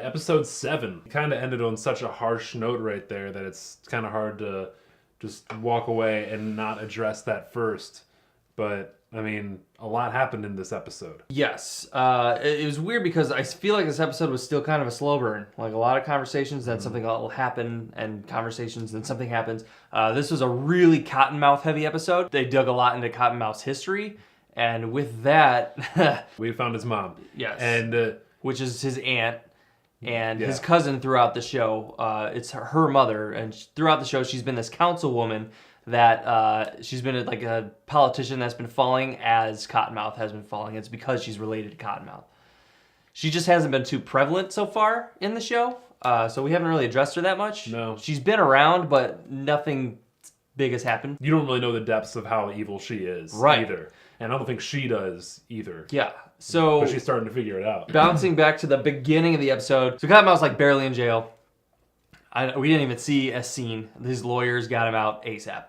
episode 7 kind of ended on such a harsh note right there that it's kind of hard to just walk away and not address that first. But, I mean, a lot happened in this episode. Yes. It was weird because I feel like this episode was still kind of a slow burn. Like a lot of conversations, then something will happen, and conversations, then something happens. This was a really Cottonmouth heavy episode. They dug a lot into Cottonmouth's history. And with that... we found his mom. Yes. And which is his aunt. And his cousin throughout the show, it's her mother, and throughout the show she's been this councilwoman that she's been like a politician that's been falling as Cottonmouth has been falling. It's because she's related to Cottonmouth. She just hasn't been too prevalent so far in the show, so we haven't really addressed her that much. No. She's been around, but nothing big has happened. You don't really know the depths of how evil she is either. And I don't think she does either. Yeah. So, but she's starting to figure it out. Bouncing back to the beginning of the episode, so Cottonmouth's like barely in jail. We didn't even see a scene. His lawyers got him out ASAP.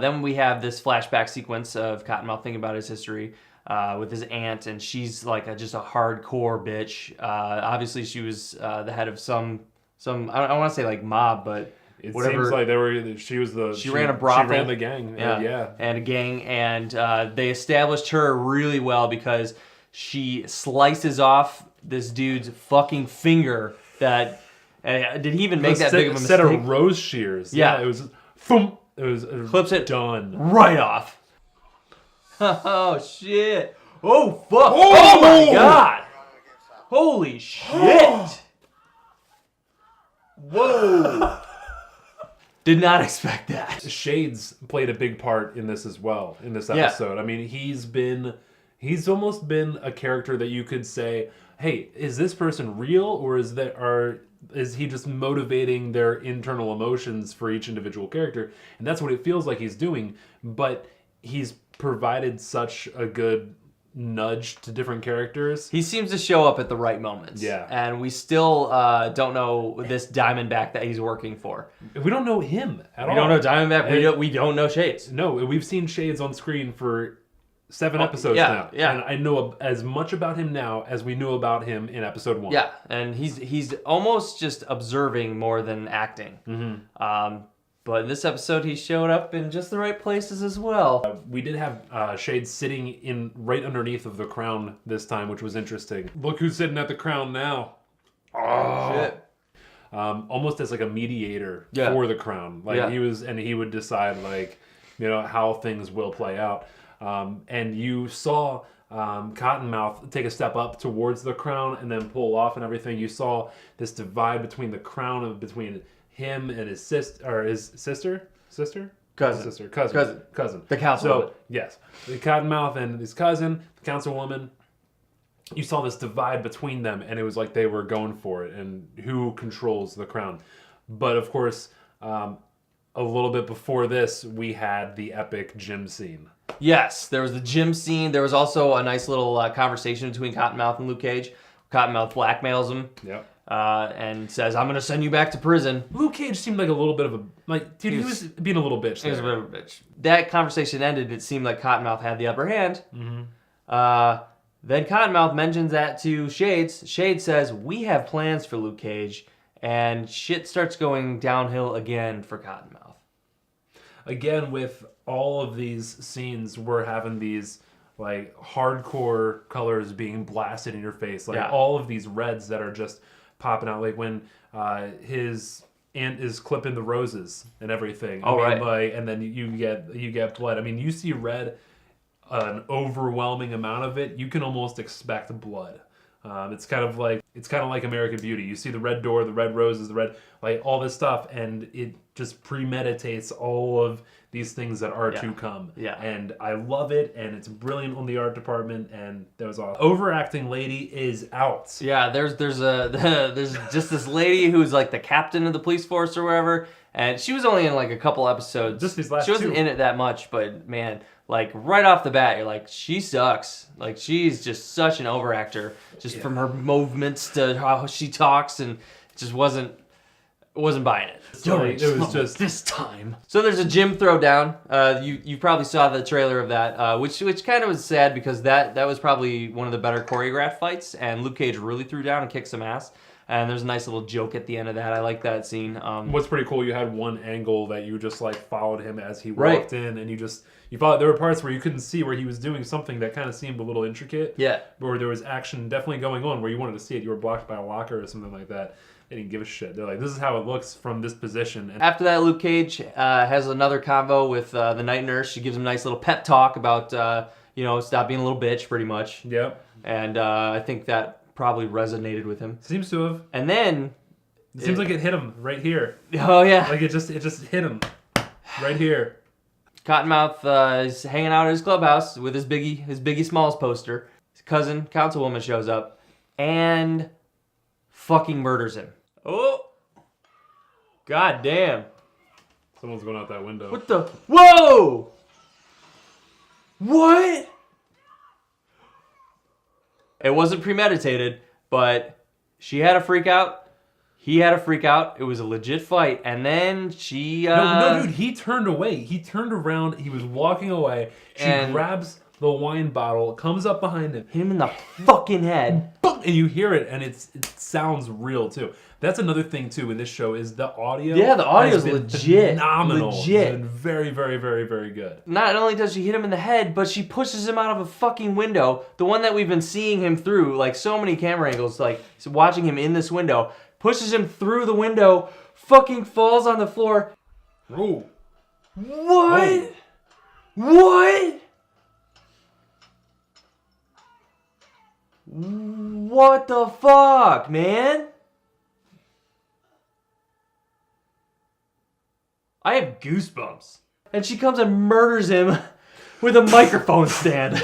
Then we have this flashback sequence of Cottonmouth thinking about his history with his aunt, and she's like just a hardcore bitch. Obviously, she was the head of some I don't want to say like mob, but it whatever. Seems like she ran a brothel. She ran the gang. Yeah. And a gang, and they established her really well because she slices off this dude's fucking finger. That did he even make that big of a mistake? Set of rose shears. Yeah, it was. Boom. It was clips it done right off. Oh shit! Oh fuck! Oh my god! Holy shit! Whoa! Did not expect that. Shades played a big part in this as well, in this episode. I mean, he's almost been a character that you could say, hey, is this person real, or is he just motivating their internal emotions for each individual character? And that's what it feels like he's doing, but he's provided such a good nudge to different characters. He seems to show up at the right moments. Yeah. And we still don't know this Diamondback that he's working for. We don't know him at all. We don't know Diamondback. We don't know Shades. No, we've seen Shades on screen for 7 episodes now. Yeah. And I know as much about him now as we knew about him in episode 1. Yeah, and he's almost just observing more than acting. Mm-hmm. But in this episode, he showed up in just the right places as well. We did have Shades sitting in right underneath of the crown this time, which was interesting. Look who's sitting at the crown now. Oh, shit. Almost as like a mediator for the crown. Like he would decide how things will play out. And you saw Cottonmouth take a step up towards the crown and then pull off and everything. You saw this divide between the crown between him and his sister, or his sister, cousin. The councilwoman. So yes, the Cottonmouth and his cousin, the councilwoman. You saw this divide between them, and it was like they were going for it, and who controls the crown. But of course, a little bit before this, we had the epic gym scene. Yes, there was the gym scene. There was also a nice little conversation between Cottonmouth and Luke Cage. Cottonmouth blackmails him. Yep. And says, I'm going to send you back to prison. Luke Cage seemed like a little bit of a... he was being a little bitch there. He was a bit of a bitch. That conversation ended. It seemed like Cottonmouth had the upper hand. Mm-hmm. Then Cottonmouth mentions that to Shades. Shades says, we have plans for Luke Cage. And shit starts going downhill again for Cottonmouth. Again, with all of these scenes, we're having these like hardcore colors being blasted in your face. All of these reds that are just popping out. Like when his aunt is clipping the roses and everything. And then you get blood. I mean, you see red, an overwhelming amount of it. You can almost expect blood. It's kind of like American Beauty. You see the red door, the red roses, the red, all this stuff, and it just premeditates all of these things that are to come. Yeah. And I love it, and it's brilliant on the art department, and that was awesome. Overacting lady is out. Yeah, there's just this lady who's like the captain of the police force or whatever, and she was only in like a couple episodes. Just these last She wasn't in it that much, but man, right off the bat, you're like, she sucks. She's just such an overactor, just from her movements to how she talks, and it just wasn't buying it. It was just this time. So there's a gym throwdown. You probably saw the trailer of that, which kind of was sad because that was probably one of the better choreographed fights, and Luke Cage really threw down and kicked some ass. And there's a nice little joke at the end of that. I like that scene. What's pretty cool, you had one angle that you just like followed him as he walked in, and you followed. There were parts where you couldn't see where he was doing something that kind of seemed a little intricate. Yeah. Where there was action definitely going on where you wanted to see it. You were blocked by a locker or something like that. They didn't give a shit. They're like, this is how it looks from this position. And after that, Luke Cage has another convo with the night nurse. She gives him a nice little pep talk about, stop being a little bitch, pretty much. Yep. And I think that probably resonated with him. Seems to have. And then it seems like it hit him right here. Oh yeah. Like it just hit him right here. Cottonmouth is hanging out at his clubhouse with his Biggie Smalls poster. His cousin, councilwoman, shows up and fucking murders him. Oh. God damn. Someone's going out that window. What the? Whoa! What? It wasn't premeditated, but she had a freak out. He had a freak out. It was a legit fight. And then she... No, dude, he turned away. He turned around. He was walking away. She grabs the wine bottle, comes up behind him. Hit him in the fucking head. Boom! And you hear it, and it sounds real, too. That's another thing, too, in this show, is the audio. Yeah, the audio is legit. Phenomenal. Legit. And very, very, very, very good. Not only does she hit him in the head, but she pushes him out of a fucking window. The one that we've been seeing him through, like so many camera angles, like watching him in this window. Pushes him through the window, fucking falls on the floor. Oh. What? What? What the fuck, man? I have goosebumps. And she comes and murders him with a microphone stand.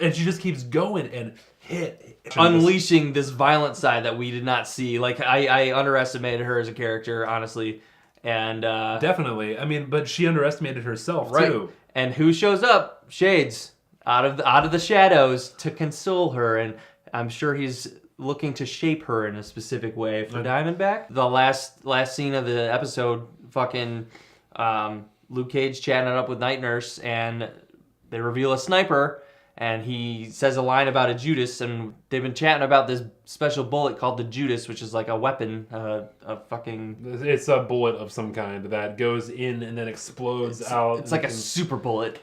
And she just keeps going and unleashing this violent side that we did not see. Like, I underestimated her as a character, honestly. And definitely. I mean, but she underestimated herself, right. too. And who shows up? Shades. Out of the shadows to console her. And I'm sure he's looking to shape her in a specific way for Diamondback. The last scene of the episode, fucking Luke Cage chatting it up with Night Nurse, and they reveal a sniper, and he says a line about a Judas, and they've been chatting about this special bullet called the Judas, which is like a weapon, a fucking... It's a bullet of some kind that goes in and then explodes out. It's like a super bullet.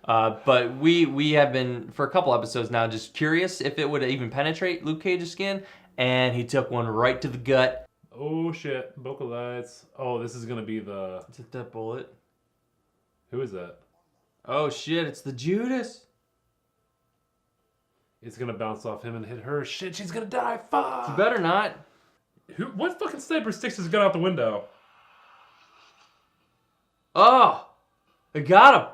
But we have been, for a couple episodes now, just curious if it would even penetrate Luke Cage's skin, and he took one right to the gut. Oh shit, vocal lights. Oh, this is gonna be the... Is it that bullet? Who is that? Oh shit, it's the Judas. It's gonna bounce off him and hit her. Shit, she's gonna die. Fuck! You better not. What fucking sniper sticks his gun out the window? Oh! I got him!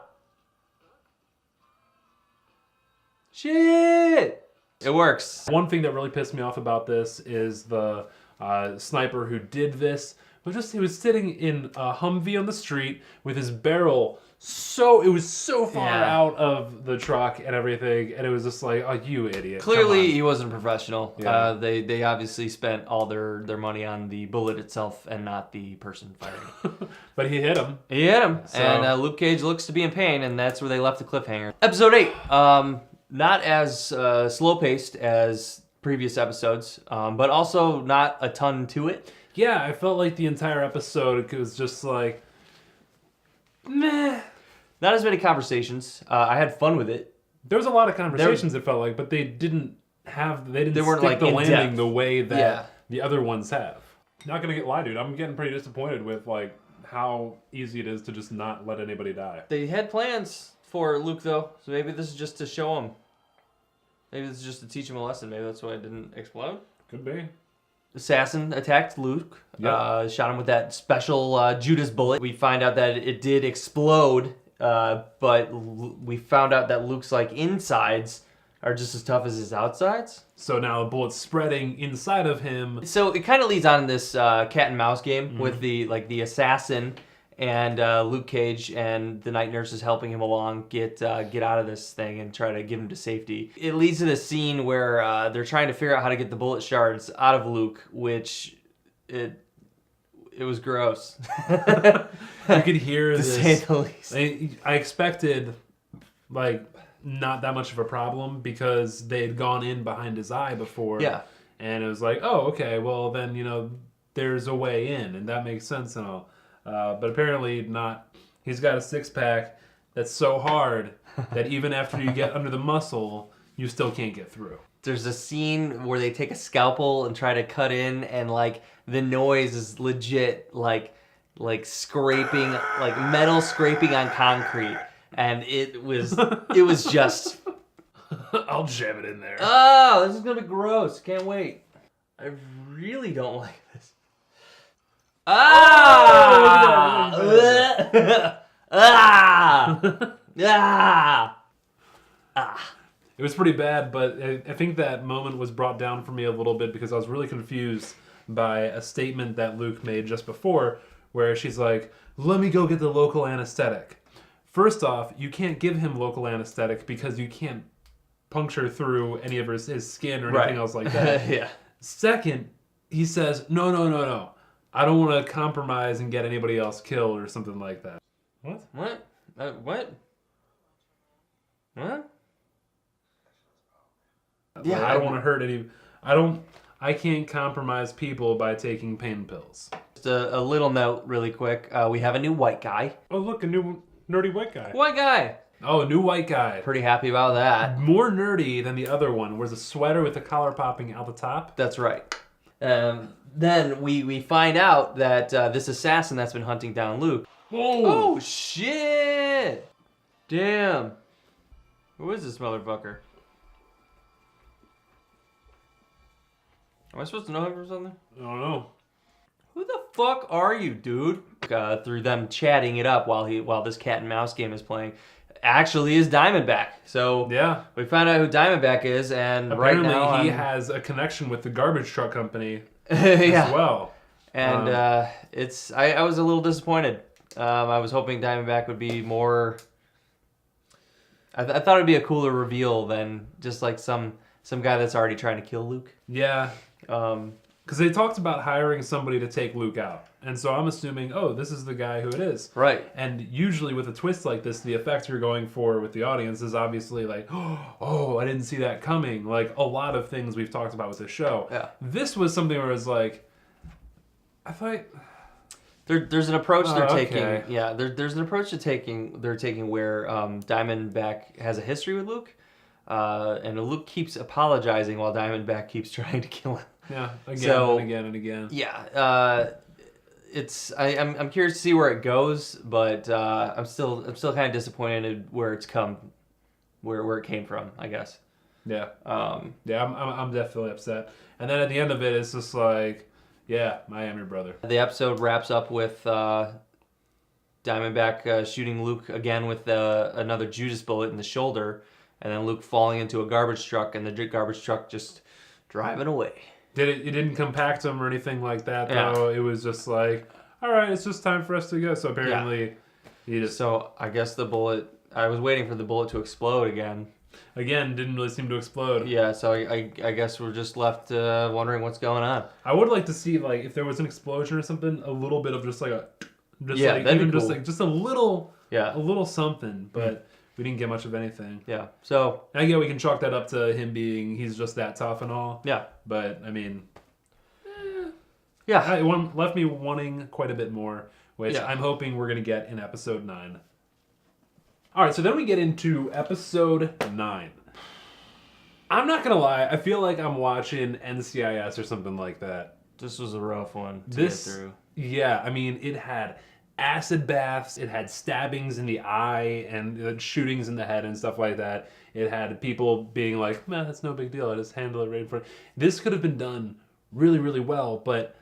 Shit! It works. One thing that really pissed me off about this is the sniper who did this. He was sitting in a Humvee on the street with his barrel it was so far out of the truck and everything, and it was just like, oh, you idiot. Clearly, he wasn't a professional. Yeah. They obviously spent all their money on the bullet itself and not the person firing. But he hit him. He hit him, So... and Luke Cage looks to be in pain, and that's where they left the cliffhanger. Episode 8, not as slow-paced as previous episodes, but also not a ton to it. Yeah, I felt like the entire episode was just like, meh. Not as many conversations. I had fun with it. There was a lot of conversations, it felt like, but they didn't weren't stick like the landing in-depth. the way that the other ones have. Not gonna get lied, dude. I'm getting pretty disappointed with like how easy it is to just not let anybody die. They had plans for Luke though, so maybe this is just to show him. Maybe this is just to teach him a lesson. Maybe that's why it didn't explode. Could be. Assassin attacked Luke. Yep. Shot him with that special Judas bullet. We find out that it did explode, but we found out that Luke's like insides are just as tough as his outsides. So now a bullet's spreading inside of him. So it kind of leads on in this cat and mouse game with the assassin and Luke Cage and the night nurse is helping him along get out of this thing and try to give him to safety. It leads to this scene where they're trying to figure out how to get the bullet shards out of Luke, which it was gross. You could hear to this. say the least. I expected like not that much of a problem because they had gone in behind his eye before. Yeah. And it was like, oh, okay, well then, there's a way in, and that makes sense and all. But apparently not. He's got a six-pack that's so hard that even after you get under the muscle, you still can't get through. There's a scene where they take a scalpel and try to cut in, and like the noise is legit, like scraping, like metal scraping on concrete, and it was just. I'll jam it in there. Oh, this is gonna be gross. Can't wait. I really don't like this. Ah! It was pretty bad, but I think that moment was brought down for me a little bit because I was really confused by a statement that Luke made just before, where she's like, let me go get the local anesthetic. First off, you can't give him local anesthetic because you can't puncture through any of his skin or anything else like that. Yeah. Second, he says, no. I don't want to compromise and get anybody else killed or something like that. What? What? What? What? Yeah, I don't want to hurt any. I can't compromise people by taking pain pills. Just a little note, really quick. We have a new white guy. Oh, look, a new nerdy white guy. White guy. Oh, a new white guy. Pretty happy about that. More nerdy than the other one. Wears a sweater with the collar popping out the top. That's right. Then we find out that this assassin that's been hunting down Luke. Oh shit! Damn. Who is this motherfucker? Am I supposed to know him or something? I don't know. Who the fuck are you, dude? Through them chatting it up while this cat and mouse game is playing, actually is Diamondback. So yeah, we found out who Diamondback is, and apparently right now he has a connection with the garbage truck company yeah. as well. And I was a little disappointed. I was hoping Diamondback would be more. I thought it'd be a cooler reveal than just like some guy that's already trying to kill Luke. Yeah. Because they talked about hiring somebody to take Luke out. And so I'm assuming, oh, this is the guy who it is. Right. And usually with a twist like this, the effect you're going for with the audience is obviously like, oh, I didn't see that coming. Like a lot of things we've talked about with this show. Yeah. This was something where it was like, I thought... There's an approach they're taking. Okay. Yeah, there's an approach they're taking where Diamondback has a history with Luke. And Luke keeps apologizing while Diamondback keeps trying to kill him. Yeah, again and again. Yeah, I'm curious to see where it goes, but I'm still kind of disappointed where it came from, I guess. Yeah. Yeah, I'm definitely upset. And then at the end of it, it's just like, yeah, I am your brother. The episode wraps up with Diamondback shooting Luke again with another Judas bullet in the shoulder, and then Luke falling into a garbage truck, and the garbage truck just driving away. It didn't compact him or anything like that, though. Yeah. It was just like, all right, it's just time for us to go. So apparently, he just... So I guess the bullet... I was waiting for the bullet to explode again. Again, didn't really seem to explode. Yeah, so I guess we're just left wondering what's going on. I would like to see, like, if there was an explosion or something, a little bit of just like a... Just yeah, like, that'd even be cool. just a little... Yeah. A little something, but... We didn't get much of anything. Yeah. So... And again, we can chalk that up to him being... He's just that tough and all. Yeah. But, I mean... Yeah. It left me wanting quite a bit more, which I'm hoping we're going to get in episode 9. All right, so then we get into episode 9. I'm not going to lie. I feel like I'm watching NCIS or something like that. This was a rough one to get through. Yeah, I mean, it had acid baths, it had stabbings in the eye and shootings in the head and stuff like that. It had people being like, man, that's no big deal. I just handle it right in front. This could have been done really, really well, but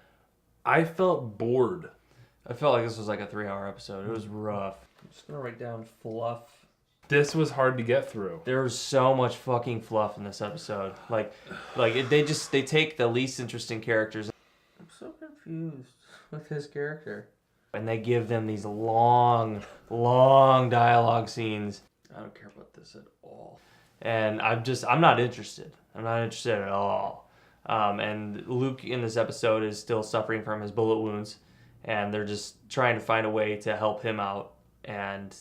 I felt bored. I felt like this was like a 3-hour episode. It was rough. I'm just going to write down fluff. This was hard to get through. There was so much fucking fluff in this episode. They take the least interesting characters. I'm so confused with his character. And they give them these long dialogue scenes. I don't care about this at all. And I'm not interested. I'm not interested at all. And Luke in this episode is still suffering from his bullet wounds. And they're just trying to find a way to help him out. And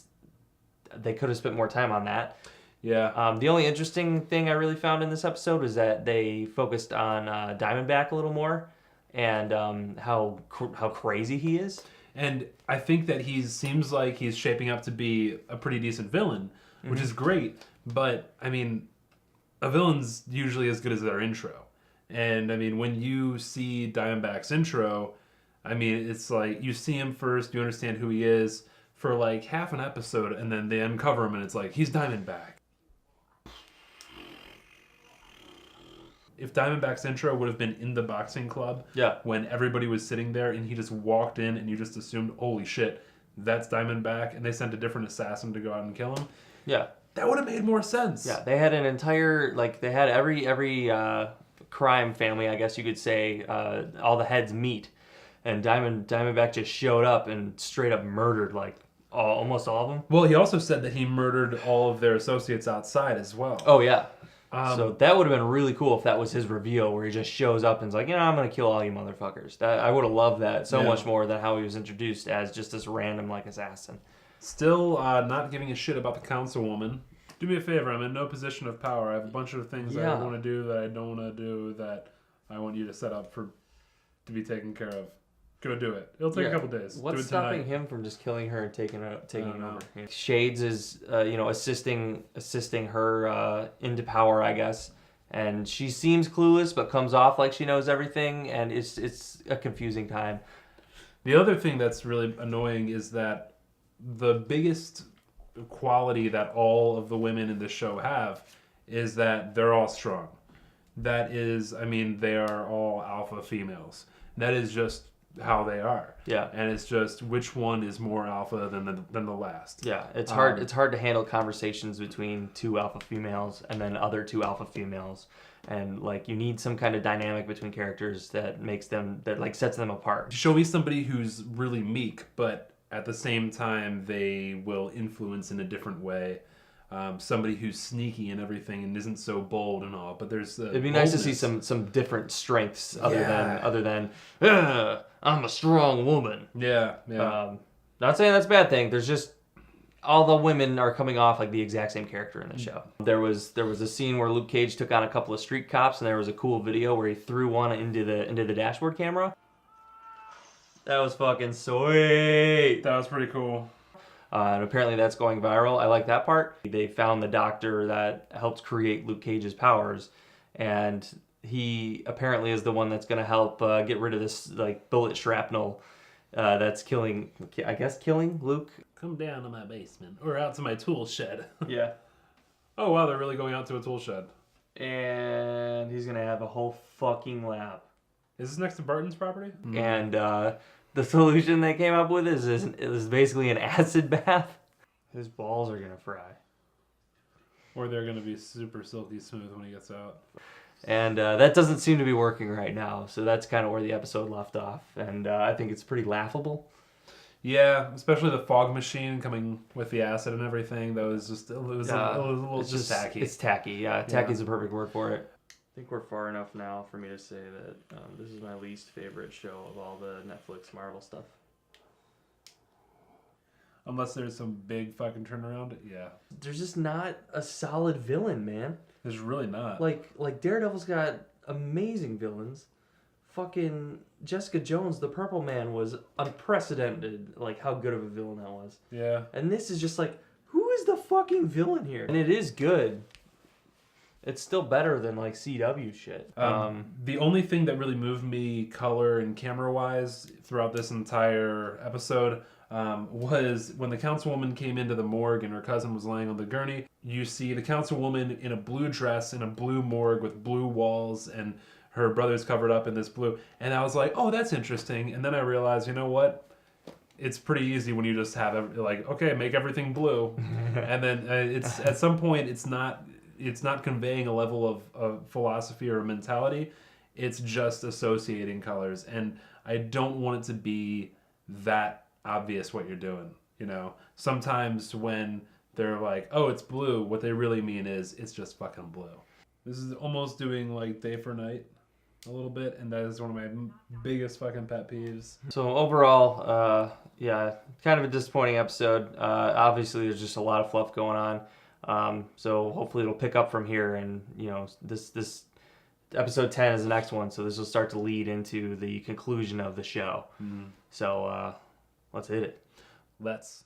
they could have spent more time on that. Yeah. The only interesting thing I really found in this episode was that they focused on Diamondback a little more and how crazy he is. And I think that he seems like he's shaping up to be a pretty decent villain, which is great. But, I mean, a villain's usually as good as their intro. And, I mean, when you see Diamondback's intro, I mean, it's like you see him first, you understand who he is for like half an episode, and then they uncover him, and it's like, he's Diamondback. If Diamondback's intro would have been in the boxing club, when everybody was sitting there and he just walked in and you just assumed, holy shit, that's Diamondback, and they sent a different assassin to go out and kill him, that would have made more sense. Yeah, they had an entire, like, they had every crime family, I guess you could say, all the heads meet, and Diamondback just showed up and straight up murdered, like, almost all of them. Well, he also said that he murdered all of their associates outside as well. Oh, yeah. So that would have been really cool if that was his reveal, where he just shows up and is like, I'm going to kill all you motherfuckers. I would have loved that so much more than how he was introduced as just this random, like, assassin. Still not giving a shit about the councilwoman. Do me a favor, I'm in no position of power. I have a bunch of things that I want to do that I don't want to do that I want you to set up to be taken care of. Go do it. It'll take a couple days. What's stopping him from just killing her and taking over? Shades is, assisting her into power, I guess, and she seems clueless, but comes off like she knows everything, and it's a confusing time. The other thing that's really annoying is that the biggest quality that all of the women in this show have is that they're all strong. That is, I mean, they are all alpha females. That is just how they are. Yeah. And it's just which one is more alpha than the last. Yeah, it's hard it's hard to handle conversations between two alpha females and then other two alpha females. And like you need some kind of dynamic between characters that sets them apart. Show me somebody who's really meek, but at the same time they will influence in a different way. Somebody who's sneaky and everything and isn't so bold and all, but there's it'd be nice to see some different strengths other than I'm a strong woman. Yeah. Not saying that's a bad thing. There's just all the women are coming off like the exact same character in the show. There was a scene where Luke Cage took on a couple of street cops, and there was a cool video where he threw one into the dashboard camera. That was fucking sweet. That was pretty cool. And apparently that's going viral. I like that part. They found the doctor that helped create Luke Cage's powers, and he apparently is the one that's going to help get rid of this like bullet shrapnel that's killing Luke. Come down to my basement or out to my tool shed. Yeah. Oh wow, they're really going out to a tool shed. And he's going to have a whole fucking lab. Is this next to Barton's property? And the solution they came up with is basically an acid bath. His balls are gonna fry, or they're gonna be super silky smooth when he gets out. And that doesn't seem to be working right now. So that's kind of where the episode left off, and I think it's pretty laughable. Yeah, especially the fog machine coming with the acid and everything. That was just it was a little just tacky. It's tacky. Yeah, tacky is the perfect word for it. I think we're far enough now for me to say that this is my least favorite show of all the Netflix Marvel stuff. Unless there's some big fucking turnaround, yeah. There's just not a solid villain, man. There's really not. Like Daredevil's got amazing villains. Fucking Jessica Jones, the Purple Man, was unprecedented, like how good of a villain that was. Yeah. And this is just like, who is the fucking villain here? And it is good. It's still better than like CW shit. The only thing that really moved me color and camera wise throughout this entire episode was when the councilwoman came into the morgue and her cousin was laying on the gurney. You see the councilwoman in a blue dress in a blue morgue with blue walls, and her brother's covered up in this blue. And I was like, oh, that's interesting. And then I realized, you know what? It's pretty easy when you just have okay, make everything blue. And then it's at some point it's not conveying a level of philosophy or mentality. It's just associating colors. And I don't want it to be that obvious what you're doing. You know, sometimes when they're like, oh, it's blue, what they really mean is it's just fucking blue. This is almost doing like day for night a little bit. And that is one of my biggest fucking pet peeves. So overall, kind of a disappointing episode. Obviously, there's just a lot of fluff going on. So hopefully it'll pick up from here, and this episode 10 is the next one, so this will start to lead into the conclusion of the show. So let's hit it. Let's.